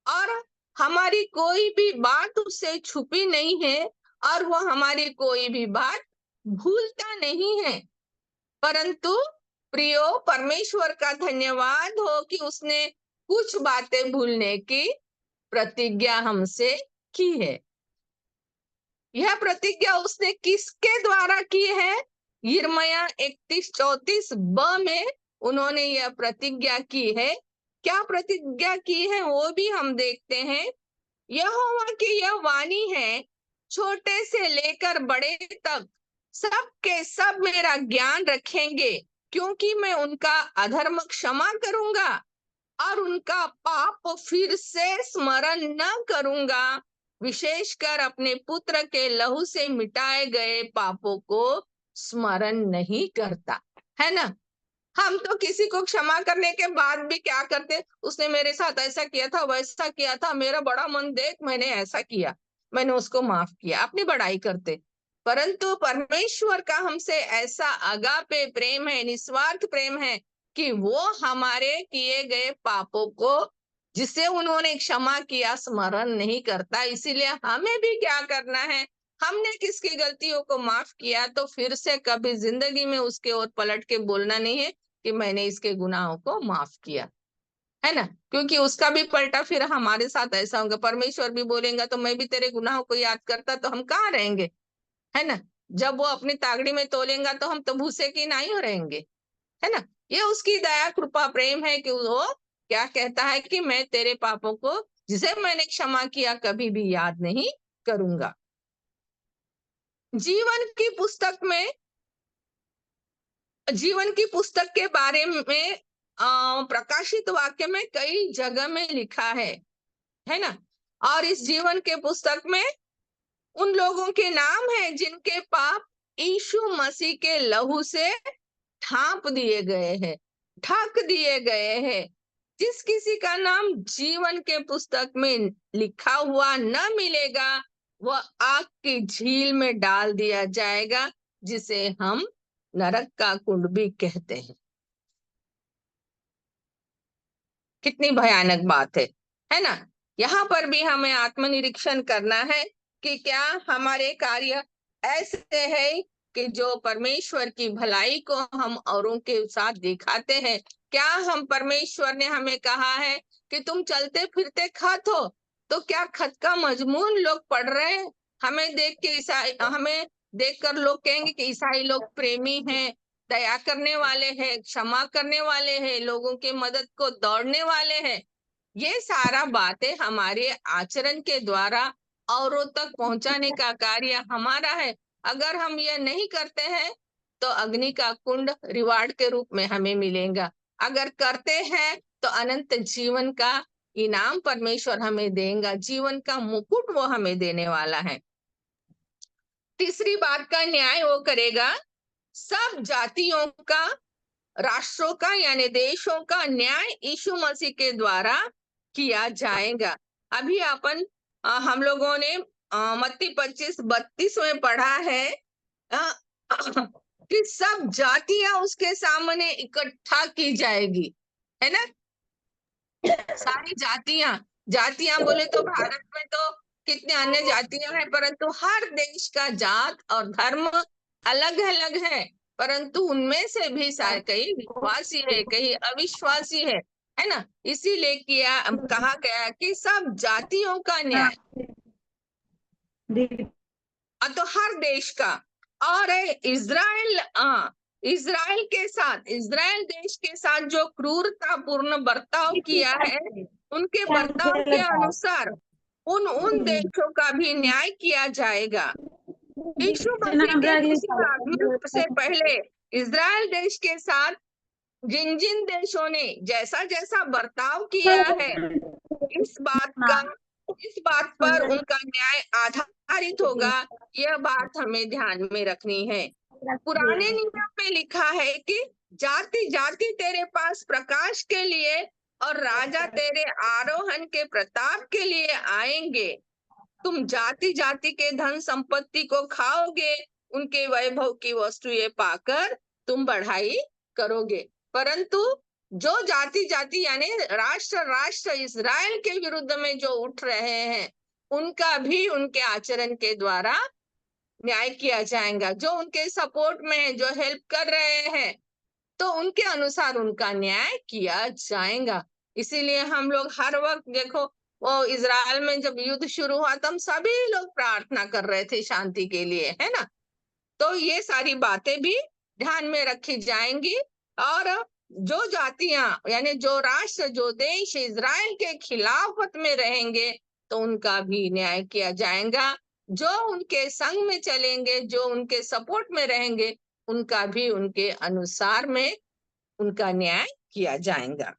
और हमारी कोई भी बात उससे छुपी नहीं है, और वो हमारी कोई भी बात भूलता नहीं है। परंतु प्रियो, परमेश्वर का धन्यवाद हो कि उसने कुछ बातें भूलने की प्रतिज्ञा हमसे की है। यह प्रतिज्ञा उसने किसके द्वारा की है? यिर्मयाह 31:34 ब में उन्होंने यह प्रतिज्ञा की है। क्या प्रतिज्ञा की है वो भी हम देखते हैं। यहोवा की यह वाणी है, छोटे से लेकर बड़े तक सबके सब मेरा ज्ञान रखेंगे, क्योंकि मैं उनका अधर्म क्षमा करूंगा और उनका पाप फिर से स्मरण न करूंगा, विशेषकर अपने पुत्र के लहू से मिटाए गए पापों को स्मरण नहीं करता, है ना। हम तो किसी को क्षमा करने के बाद भी क्या करते, उसने मेरे साथ ऐसा किया था, वैसा किया था, मेरा बड़ा मन देख, मैंने ऐसा किया, मैंने उसको माफ किया, अपनी बड़ाई करते। परंतु परमेश्वर का हमसे ऐसा अगापे प्रेम है, निस्वार्थ प्रेम है, कि वो हमारे किए गए पापों को, जिसे उन्होंने क्षमा किया, स्मरण नहीं करता। इसीलिए हमें भी क्या करना है, हमने किसकी गलतियों को माफ किया तो फिर से कभी जिंदगी में उसके ओर पलट के बोलना नहीं है कि मैंने इसके गुनाहों को माफ किया, है ना। क्योंकि उसका भी पलटा फिर हमारे साथ ऐसा होगा, परमेश्वर भी बोलेगा तो मैं भी तेरे गुनाहों को याद करता, तो हम कहाँ रहेंगे, है ना। जब वो अपनी तागड़ी में तोलेगा तो हम तो भूसे की नहीं हो रहेंगे, है ना। ये उसकी दया कृपा प्रेम है कि वो क्या कहता है कि मैं तेरे पापों को, जिसे मैंने क्षमा किया, कभी भी याद नहीं करूंगा। जीवन की पुस्तक में जीवन की पुस्तक के बारे में प्रकाशित वाक्य में कई जगह में लिखा है ना। और इस जीवन के पुस्तक में उन लोगों के नाम हैं जिनके पाप यीशु मसीह के लहू से ढांप दिए गए हैं, ढक दिए गए हैं। जिस किसी का नाम जीवन के पुस्तक में लिखा हुआ न मिलेगा, वह आग की झील में डाल दिया जाएगा, जिसे हम नरक का कुंड भी कहते हैं। कितनी भयानक बात है ना। यहाँ पर भी हमें आत्मनिरीक्षण करना है कि क्या हमारे कार्य ऐसे है कि जो परमेश्वर की भलाई को हम औरों के साथ दिखाते हैं। क्या हम परमेश्वर ने हमें कहा है कि तुम चलते फिरते खत हो, तो क्या खत का मजमून लोग पढ़ रहे हैं? हमें देखकर लोग कहेंगे कि ईसाई लोग प्रेमी हैं, दया करने वाले हैं, क्षमा करने वाले हैं, लोगों की मदद को दौड़ने वाले हैं। ये सारा बातें हमारे आचरण के द्वारा औरों तक पहुंचाने का कार्य हमारा है। अगर हम यह नहीं करते हैं तो अग्नि का कुंड रिवार्ड के रूप में हमें मिलेगा। अगर करते हैं तो अनंत जीवन का इनाम परमेश्वर हमें देगा, जीवन का मुकुट वो हमें देने वाला है। तीसरी बात का न्याय वो करेगा, सब जातियों का, राष्ट्रों का यानी देशों का न्याय यीशु मसीह के द्वारा किया जाएगा। अभी हम लोगों ने मत्ती 25-32 में पढ़ा है अ, कि सब जातियां उसके सामने इकट्ठा की जाएगी, है ना। सारी जातियां जातियां बोले तो भारत में तो कितने अन्य जातियां हैं, परंतु हर देश का जात और धर्म अलग अलग है। परंतु उनमें से भी कई विश्वासी है, कई अविश्वासी है ना। इसीलिए कहा गया कि सब जातियों का न्याय, तो हर देश का। और इज़राइल देश के साथ जो क्रूरतापूर्ण बर्ताव किया है, उनके बर्ताव के अनुसार उन देशों का भी न्याय किया जाएगा। यीशु मसीह के दूसरे आगमन से पहले इज़राइल देश के साथ जिन जिन देशों ने जैसा जैसा बर्ताव किया है, इस बात पर उनका न्याय आधारित होगा। यह बात हमें ध्यान में रखनी है। पुराने नियम में लिखा है कि जाति जाति तेरे पास प्रकाश के लिए और राजा तेरे आरोहण के प्रताप के लिए आएंगे। तुम जाति जाति के धन संपत्ति को खाओगे, उनके वैभव की वस्तुएं पाकर तुम बढ़ाई करोगे। परंतु जो जाति जाति यानी राष्ट्र इज़राइल के विरुद्ध में जो उठ रहे हैं, उनका भी उनके आचरण के द्वारा न्याय किया जाएगा। जो उनके सपोर्ट में है, जो हेल्प कर रहे हैं, तो उनके अनुसार उनका न्याय किया जाएगा। इसीलिए हम लोग हर वक्त देखो, वो इज़राइल में जब युद्ध शुरू हुआ तो हम सभी लोग प्रार्थना कर रहे थे शांति के लिए, है ना। तो ये सारी बातें भी ध्यान में रखी जाएंगी। और जो जातियां यानी जो राष्ट्र, जो देश इज़राइल के खिलाफत में रहेंगे, तो उनका भी न्याय किया जाएगा। जो उनके संग में चलेंगे, जो उनके सपोर्ट में रहेंगे, उनका भी उनके अनुसार में उनका न्याय किया जाएगा।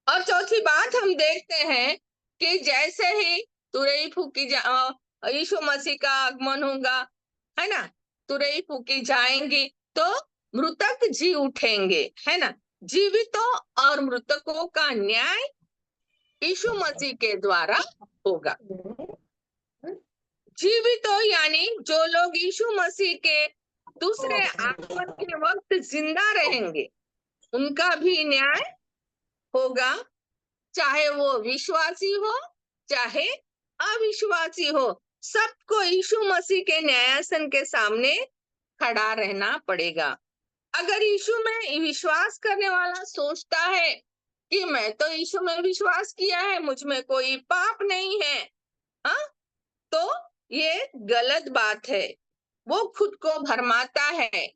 और चौथी बात हम देखते हैं कि जैसे ही तुरई फूकी यीशु मसीह का आगमन होगा, है ना, तुरई फूकी जाएंगी तो मृतक जी उठेंगे, है ना। जीवितों और मृतकों का न्याय यीशु मसीह के द्वारा होगा। जीवितों यानी जो लोग यीशु मसीह के दूसरे आगमन के वक्त जिंदा रहेंगे, उनका भी न्याय होगा, चाहे वो विश्वासी हो चाहे अविश्वासी हो। सबको यीशु मसीह के न्यायासन के सामने खड़ा रहना पड़ेगा। अगर यीशु में विश्वास करने वाला सोचता है कि मैं तो यीशु में विश्वास किया है, मुझ में कोई पाप नहीं है, हाँ, तो ये गलत बात है। वो खुद को भरमाता है,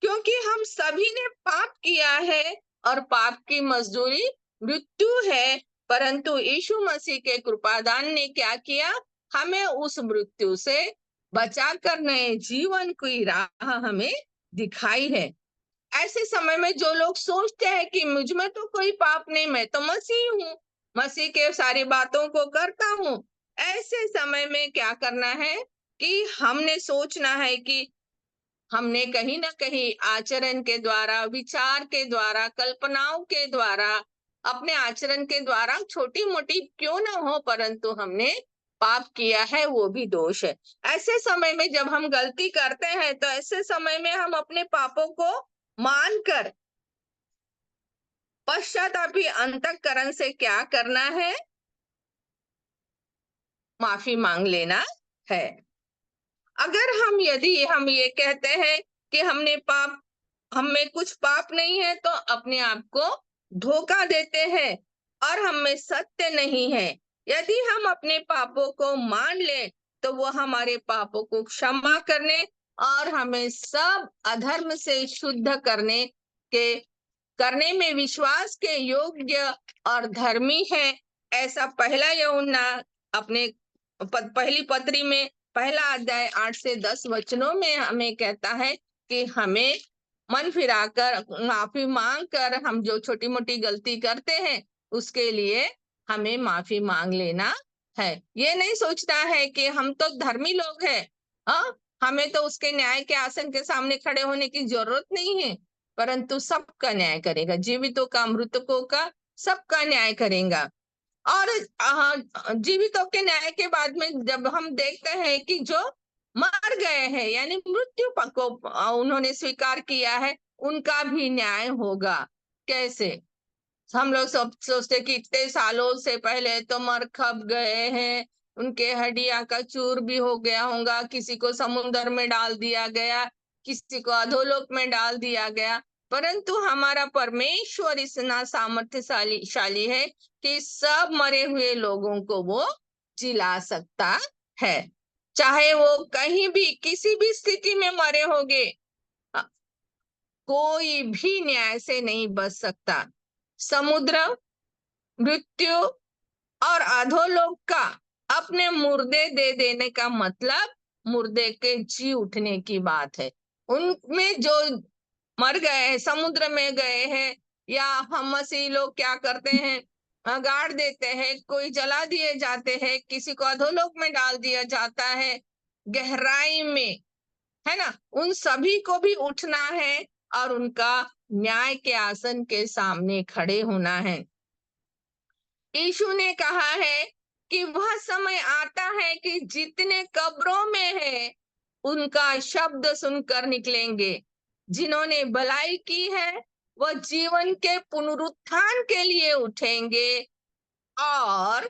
क्योंकि हम सभी ने पाप किया है और पाप की मजदूरी मृत्यु है। परंतु यीशु मसीह के कृपादान ने क्या किया, हमें उस मृत्यु से बचाकर नए जीवन की राह हमें दिखाई है। ऐसे समय में जो लोग सोचते हैं कि मुझ में तो कोई पाप नहीं, मैं तो मसीह हूँ, मसीह के सारी बातों को करता हूँ, ऐसे समय में क्या करना है कि हमने सोचना है कि हमने कहीं ना कहीं आचरण के द्वारा, विचार के द्वारा, कल्पनाओं के द्वारा, अपने आचरण के द्वारा, छोटी मोटी क्यों ना हो, परंतु हमने पाप किया है, वो भी दोष है। ऐसे समय में जब हम गलती करते हैं तो ऐसे समय में हम अपने पापों को मानकर पश्चातापी अंतःकरण से क्या करना है? माफी मांग लेना है। अगर यदि हम ये कहते हैं कि हम में कुछ पाप नहीं है, तो अपने आप को धोखा देते हैं और हम में सत्य नहीं है। यदि हम अपने पापों को मान ले तो वो हमारे पापों को क्षमा करने और हमें सब अधर्म से शुद्ध करने में विश्वास के योग्य और धर्मी है। ऐसा पहला यूहन्ना अपने पहली पत्री में पहला अध्याय 8 से 10 वचनों में हमें कहता है कि हमें मन फिराकर माफी मांग कर हम जो छोटी मोटी गलती करते हैं उसके लिए हमें माफी मांग लेना है। ये नहीं सोचता है कि हम तो धर्मी लोग हैं, हाँ, हमें तो उसके न्याय के आसन के सामने खड़े होने की जरूरत नहीं है, परंतु सबका न्याय करेगा, जीवितों का, मृतकों का, सबका न्याय करेगा। और जीवितों के न्याय के बाद में जब हम देखते हैं कि जो मर गए हैं यानी मृत्यु को उन्होंने स्वीकार किया है, उनका भी न्याय होगा। कैसे? हम लोग सब सोचते कि इतने सालों से पहले तो मर खप गए हैं, उनके हड्डियां का चूर भी हो गया होगा, किसी को समुद्र में डाल दिया गया, किसी को अधोलोक में डाल दिया गया, परंतु हमारा परमेश्वर इतना सामर्थ्यशाली है कि सब मरे हुए लोगों को वो जिला सकता है। चाहे वो कहीं भी किसी भी स्थिति में मरे होंगे, कोई भी न्याय से नहीं बच सकता। समुद्र, मृत्यु और अधोलोक का अपने मुर्दे दे देने का मतलब मुर्दे के जी उठने की बात है। उनमें जो मर गए हैं, समुद्र में गए हैं, या हम मसीह लोग क्या करते हैं, गाड़ देते हैं, कोई जला दिए जाते हैं, किसी को अधोलोक में डाल दिया जाता है, गहराई में, है ना, उन सभी को भी उठना है और उनका न्याय के आसन के सामने खड़े होना है। यीशु ने कहा है कि वह समय आता है कि जितने कब्रों में है उनका शब्द सुनकर निकलेंगे। जिन्होंने भलाई की है वह जीवन के पुनरुत्थान के लिए उठेंगे, और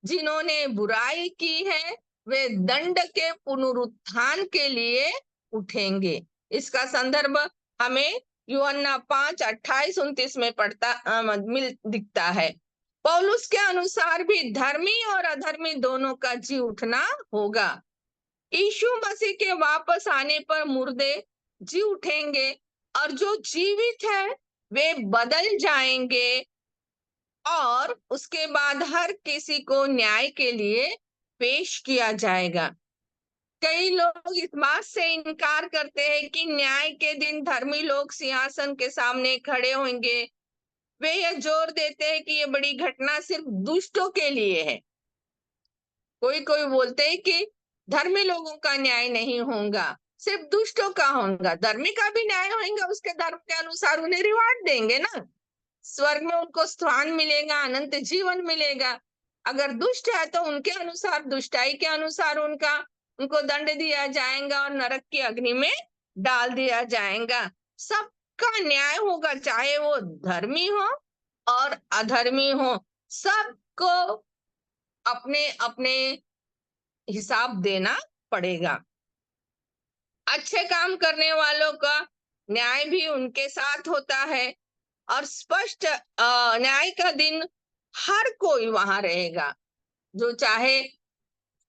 जिन्होंने बुराई की है वे दंड के पुनरुत्थान के लिए उठेंगे। इसका संदर्भ हमें यूहन्ना 5:28-29 में दिखता है। पौलुस के अनुसार भी धर्मी और अधर्मी दोनों का जी उठना होगा। यीशु मसीह के वापस आने पर मुर्दे जी उठेंगे और जो जीवित है वे बदल जाएंगे, और उसके बाद हर किसी को न्याय के लिए पेश किया जाएगा। कई लोग इस बात से इनकार करते हैं कि न्याय के दिन धर्मी लोग सिंहासन के सामने खड़े होंगे। वे यह जोर देते हैं कि ये बड़ी घटना सिर्फ दुष्टों के लिए है। कोई कोई बोलते हैं कि धर्मी लोगों का न्याय नहीं होगा, सिर्फ दुष्टों का होगा। धर्मी का भी न्याय होगा, उसके धर्म के अनुसार उन्हें रिवार्ड देंगे ना, स्वर्ग में उनको स्थान मिलेगा, अनंत जीवन मिलेगा। अगर दुष्ट है तो उनके अनुसार, दुष्टाई के अनुसार उनको दंड दिया जाएगा और नरक की अग्नि में डाल दिया जाएगा। सबका न्याय होगा, चाहे वो धर्मी हो और अधर्मी हो, सबको अपने अपने हिसाब देना पड़ेगा। अच्छे काम करने वालों का न्याय भी उनके साथ होता है, और स्पष्ट न्याय का दिन हर कोई वहां रहेगा, जो चाहे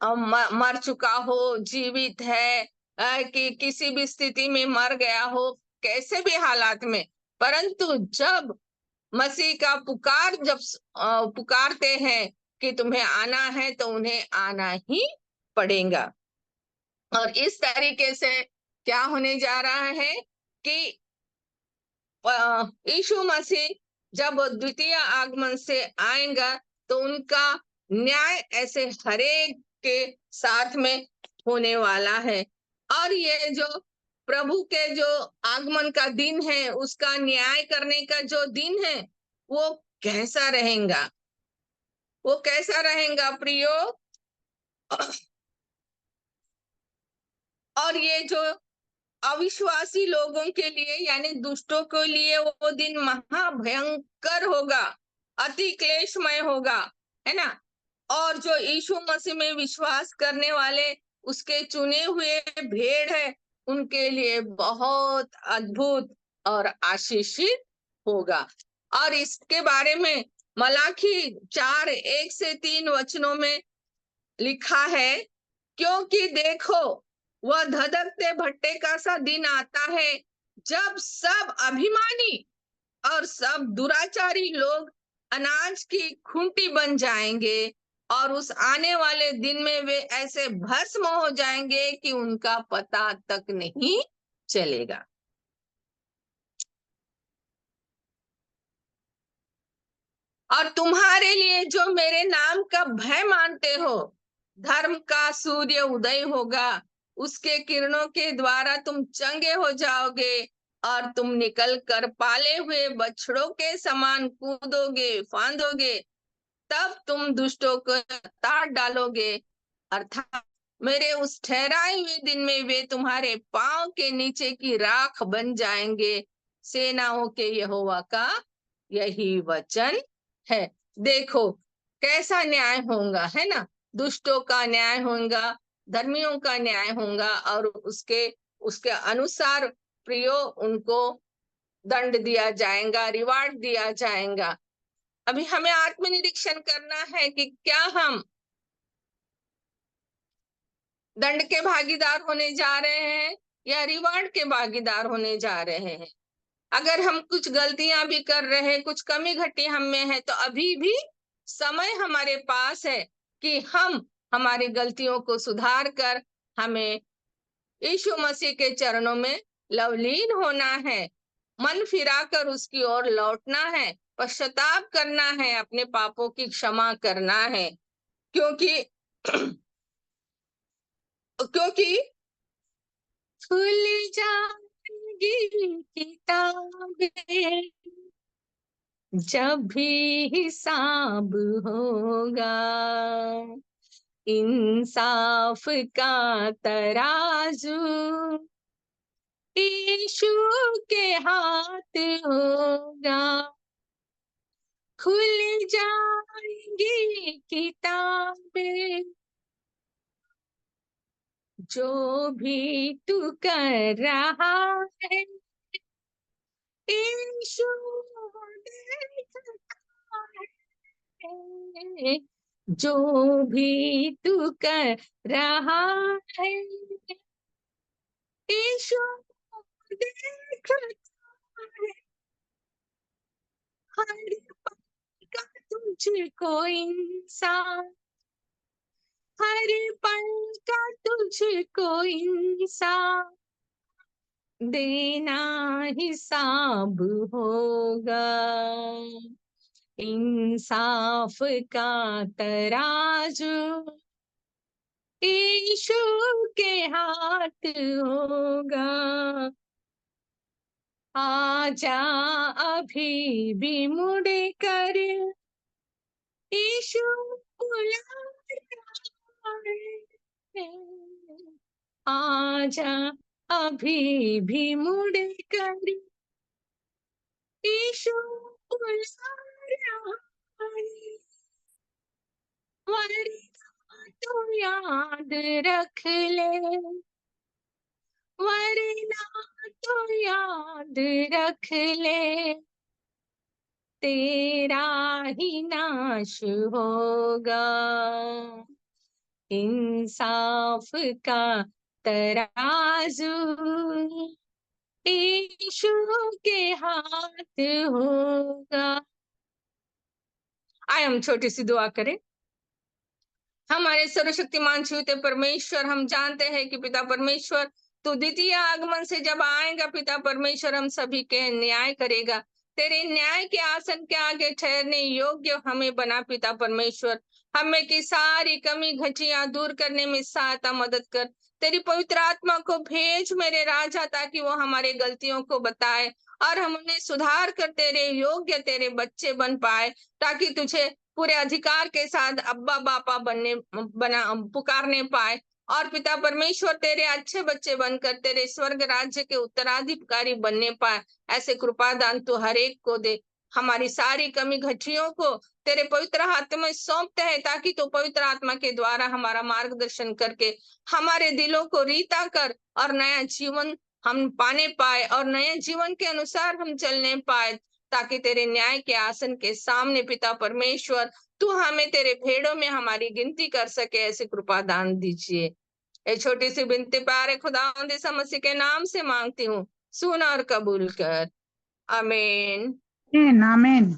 मर चुका हो, जीवित है, कि किसी भी स्थिति में मर गया हो, कैसे भी हालात में। परंतु जब मसीह का पुकारते हैं कि तुम्हें आना है, तो उन्हें आना ही पड़ेगा। और इस तरीके से क्या होने जा रहा है कि यीशु मसीह जब द्वितीय आगमन से आएगा तो उनका न्याय ऐसे हरेक के साथ में होने वाला है। और ये जो प्रभु के जो आगमन का दिन है, उसका न्याय करने का जो दिन है, वो कैसा रहेगा? वो कैसा रहेगा प्रियो? और ये जो अविश्वासी लोगों के लिए यानी दुष्टों के लिए वो दिन महाभयंकर होगा, अति क्लेशमय होगा, है ना। और जो यीशु मसीह में विश्वास करने वाले उसके चुने हुए भेड़ है, उनके लिए बहुत अद्भुत और आशीषित होगा। और इसके बारे में मलाकी 4:1-3 वचनों में लिखा है, क्योंकि देखो वह धधकते भट्टे का सा दिन आता है, जब सब अभिमानी और सब दुराचारी लोग अनाज की खूंटी बन जाएंगे, और उस आने वाले दिन में वे ऐसे भस्म हो जाएंगे कि उनका पता तक नहीं चलेगा। और तुम्हारे लिए जो मेरे नाम का भय मानते हो, धर्म का सूर्य उदय होगा, उसके किरणों के द्वारा तुम चंगे हो जाओगे, और तुम निकल कर पाले हुए बछड़ों के समान कूदोगे फांदोगे। तब तुम दुष्टों को ताड़ डालोगे, अर्थात मेरे उस ठहराए हुए दिन में वे तुम्हारे पांव के नीचे की राख बन जाएंगे। सेनाओं के यहोवा का यही वचन है। देखो कैसा न्याय होगा, है ना। दुष्टों का न्याय होगा, धर्मियों का न्याय होगा, और उसके उसके अनुसार प्रियो उनको दंड दिया जाएगा, रिवार्ड दिया जाएगा। अभी हमें आत्मनिरीक्षण करना है कि क्या हम दंड के भागीदार होने जा रहे हैं या रिवार्ड के भागीदार होने जा रहे हैं। अगर हम कुछ गलतियां भी कर रहे हैं, कुछ कमी घटी हम में है, तो अभी भी समय हमारे पास है कि हम हमारी गलतियों को सुधार कर हमें यीशु मसीह के चरणों में लवलीन होना है, मन फिराकर उसकी ओर लौटना है, पश्चाताप करना है, अपने पापों की क्षमा करना है। क्योंकि क्योंकि खुल जाएंगी किताबें जब भी हिसाब होगा, इंसाफ का तराजू यीशु के हाथ होगा। खुल जाएंगी किताबें, जो भी तू कर रहा है यीशु देखता है, जो भी तू कर रहा है यीशु देखता है। हर पल का तुझको इंसान, हर पल का तुझको इंसान देना हिसाब होगा। इंसाफ का तराजू यीशु के हाथ होगा। आजा अभी भी मुड़ कर यीशु बुला रहा है। आजा अभी भी मुड़ कर यीशु बुला रहा है। वरना तो याद रख ले, वरना तो याद रख ले, तेरा ही नाश होगा। इंसाफ का तराजू यीशु के हाथ होगा। आए हम छोटी सी दुआ करें। हमारे सर्वशक्तिमान छूते परमेश्वर, हम जानते हैं कि पिता परमेश्वर तू द्वितीय आगमन से जब आएगा पिता परमेश्वर, हम सभी के न्याय करेगा। तेरे न्याय के आसन के आगे ठहरने योग्य हमें बना पिता परमेश्वर। हमें की सारी कमी घटियां दूर करने में सहायता मदद कर। तेरी पवित्र आत्मा को भेज मेरे राजा, ताकि वो हमारे गलतियों को बताए और हम उन्हें सुधार कर तेरे योग्य तेरे बच्चे बन पाए, ताकि तुझे पूरे अधिकार के साथ अब्बा बापा बना पुकारने पाए। और पिता परमेश्वर तेरे अच्छे बच्चे बनकर तेरे स्वर्ग राज्य के उत्तराधिकारी बनने पाए, ऐसे कृपा दान तू हर एक को दे। हमारी सारी कमी घटियों को तेरे पवित्र हाथ में सौंपते हैं, ताकि तू पवित्र आत्मा के द्वारा हमारा मार्गदर्शन करके हमारे दिलों को रीता कर और नया जीवन हम पाने पाए और नए जीवन के अनुसार हम चलने पाए, ताकि तेरे न्याय के आसन के सामने पिता परमेश्वर तू हमें तेरे भेड़ों में हमारी गिनती कर सके, ऐसे कृपा दान दीजिए। ये छोटी सी विनती प्यारे खुदावंद यीशु मसीह के नाम से मांगती हूँ, सुन और कबूल कर। आमीन। आमेन।